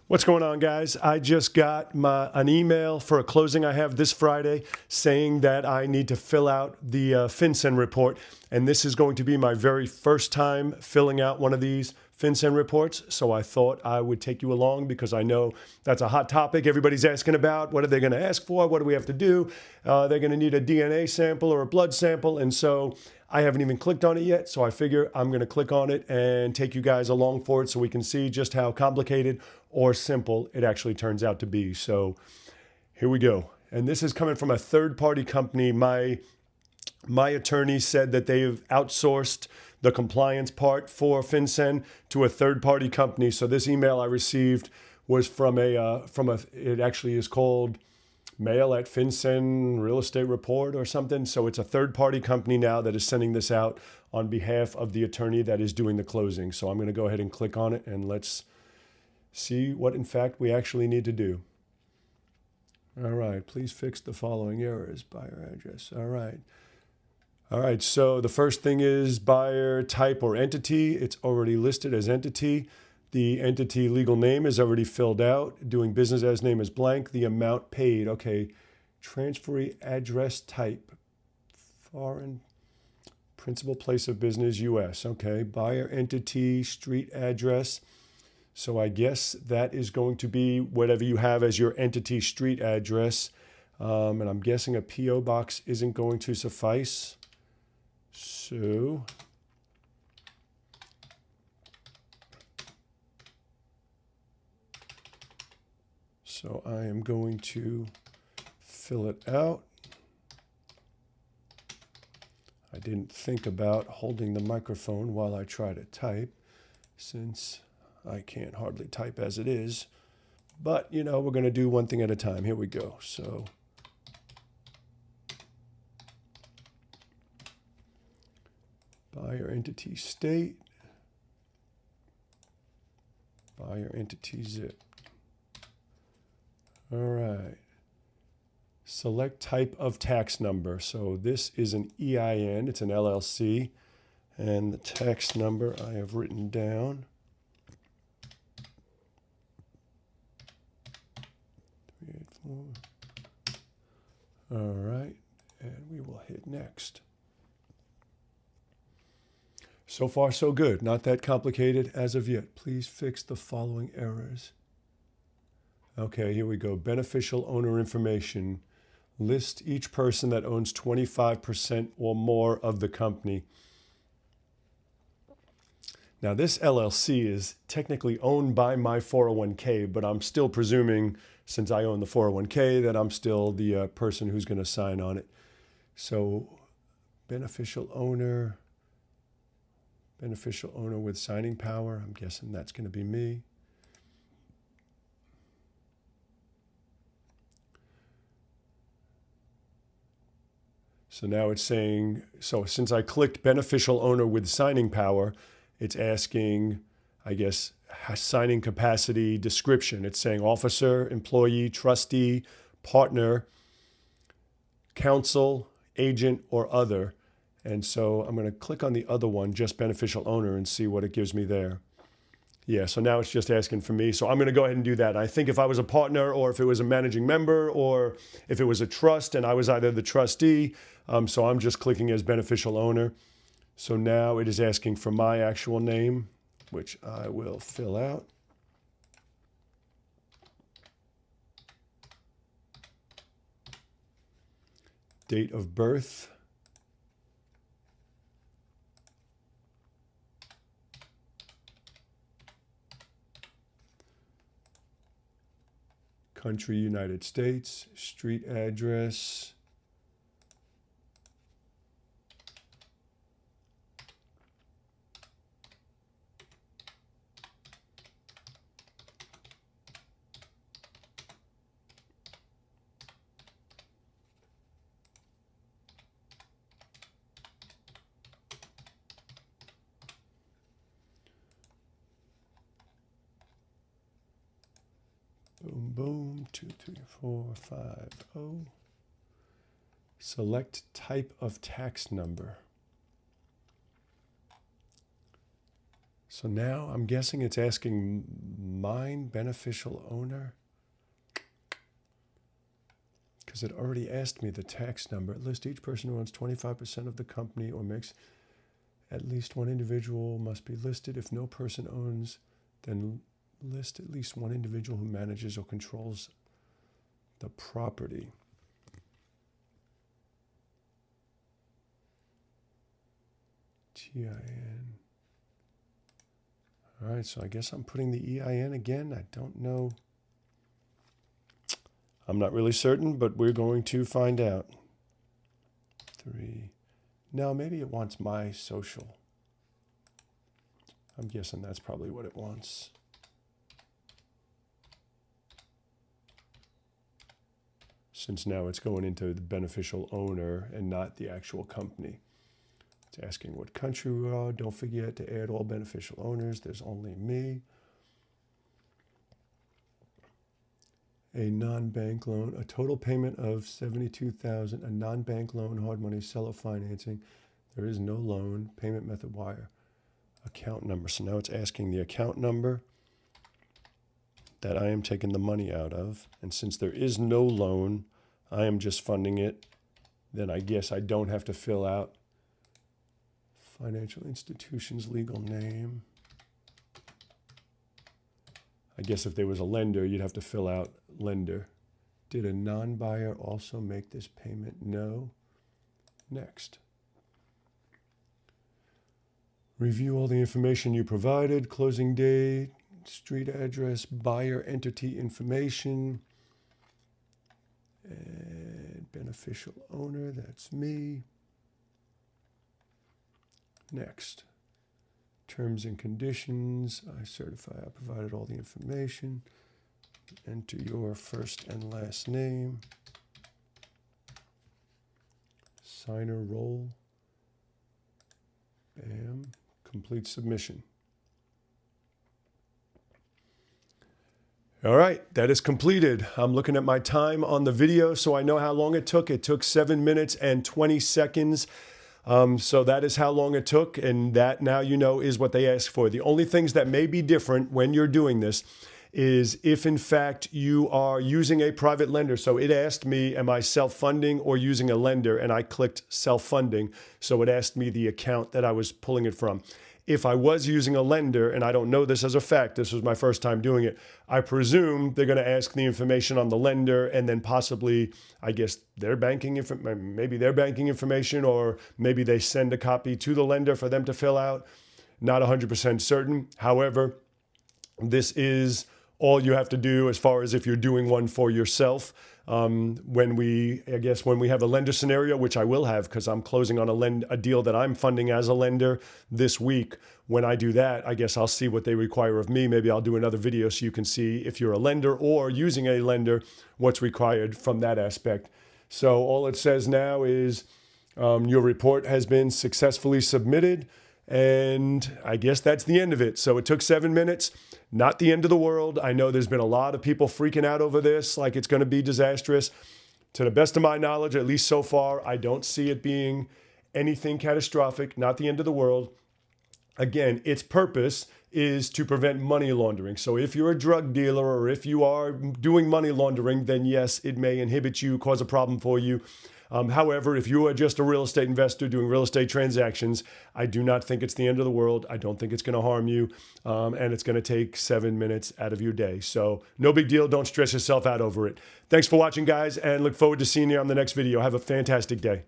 What's going on, guys? I just got an email for a closing I have this Friday saying that I need to fill out the FinCEN report. And this is going to be my very first time filling out one of these FinCEN reports. So I thought I would take you along because I know that's a hot topic. Everybody's asking about what are they going to ask for? What do we have to do? They're going to need a DNA sample or a blood sample. And so I haven't even clicked on it yet, so I figure I'm going to click on it and take you guys along for it so we can see just how complicated or simple it actually turns out to be. So here we go. And this is coming from a third-party company. My attorney said that they've outsourced the compliance part for FinCEN to a third-party company. So this email I received was from it actually is called Mail at FinCEN Real Estate Report or something. So it's a third-party company now that is sending this out on behalf of the attorney that is doing the closing. So I'm going to go ahead and click on it and let's see what in fact we actually need to do. All right, please fix the following errors. Buyer address. All right, so the first thing is buyer type or entity. It's already listed as entity. The entity legal name is already filled out. Doing business as name is blank. The amount paid. Okay. Transferee address type. Foreign. Principal place of business, U.S. Okay. Buyer entity, street address. So I guess that is going to be whatever you have as your entity street address. And I'm guessing a P.O. box isn't going to suffice. So I am going to fill it out. I didn't think about holding the microphone while I try to type, since I can't hardly type as it is. But, you know, we're going to do one thing at a time. Here we go. So buyer entity state, buyer entity zip. All right. Select type of tax number. So this is an EIN. It's an LLC. And the tax number I have written down. 384. All right. And we will hit next. So far, so good. Not that complicated as of yet. Please fix the following errors. Okay, here we go. Beneficial owner information. List each person that owns 25% or more of the company. Now, this LLC is technically owned by my 401k, but I'm still presuming, since I own the 401k, that I'm still the person who's going to sign on it. So, beneficial owner with signing power. I'm guessing that's going to be me. So now it's saying, so since I clicked beneficial owner with signing power, it's asking, I guess, signing capacity description. It's saying officer, employee, trustee, partner, counsel, agent, or other. And so I'm going to click on the other one, just beneficial owner, and see what it gives me there. Yeah, so now it's just asking for me. So I'm going to go ahead and do that. I think if I was a partner, or if it was a managing member, or if it was a trust and I was either the trustee, so I'm just clicking as beneficial owner. So now it is asking for my actual name, which I will fill out. Date of birth. Country, United States. Street address. Boom, boom, 23450. Select type of tax number. So now I'm guessing it's asking mine beneficial owner? Because it already asked me the tax number. List each person who owns 25% of the company or makes at least one individual must be listed. If no person owns, then list at least one individual who manages or controls the property. TIN. All right, so I guess I'm putting the EIN again. I don't know. I'm not really certain, but we're going to find out. 3. No, maybe it wants my social. I'm guessing that's probably what it wants. Since now it's going into the beneficial owner and not the actual company. It's asking what country we are. Don't forget to add all beneficial owners. There's only me. A non-bank loan, a total payment of $72,000, a non-bank loan, hard money, seller financing. There is no loan, payment method wire, account number. So now it's asking the account number that I am taking the money out of. And since there is no loan, I am just funding it. Then I guess I don't have to fill out financial institution's legal name. I guess if there was a lender, you'd have to fill out lender. Did a non-buyer also make this payment? No. Next. Review all the information you provided. Closing date, street address, buyer entity information. And beneficial owner, that's me. Next. Terms and conditions. I certify I provided all the information. Enter your first and last name. Signer roll. Bam. Complete submission. All right, that is completed. I'm looking at my time on the video so I know how long it took. It took 7 minutes and 20 seconds. So that is how long it took, and that now you know is what they asked for. The only things that may be different when you're doing this is if in fact you are using a private lender. So it asked me, am I self-funding or using a lender? And I clicked self-funding. So it asked me the account that I was pulling it from. If I was using a lender, and I don't know this as a fact, this was my first time doing it, I presume they're going to ask the information on the lender and then possibly, I guess, their banking maybe their banking information, or maybe they send a copy to the lender for them to fill out. Not 100% certain. However, this is all you have to do as far as if you're doing one for yourself. When we have a lender scenario, which I will have because I'm closing on a deal that I'm funding as a lender this week. When I do that, I guess I'll see what they require of me. Maybe I'll do another video so you can see if you're a lender or using a lender, what's required from that aspect. So all it says now is your report has been successfully submitted. And I guess that's the end of it. So it took 7 minutes, not the end of the world. I know there's been a lot of people freaking out over this, like it's going to be disastrous. To the best of my knowledge, at least so far, I don't see it being anything catastrophic, not the end of the world. Again, its purpose is to prevent money laundering. So if you're a drug dealer or if you are doing money laundering, then yes, it may inhibit you, cause a problem for you. However, if you are just a real estate investor doing real estate transactions, I do not think it's the end of the world. I don't think it's going to harm you, and it's going to take 7 minutes out of your day. So no big deal. Don't stress yourself out over it. Thanks for watching, guys, and look forward to seeing you on the next video. Have a fantastic day.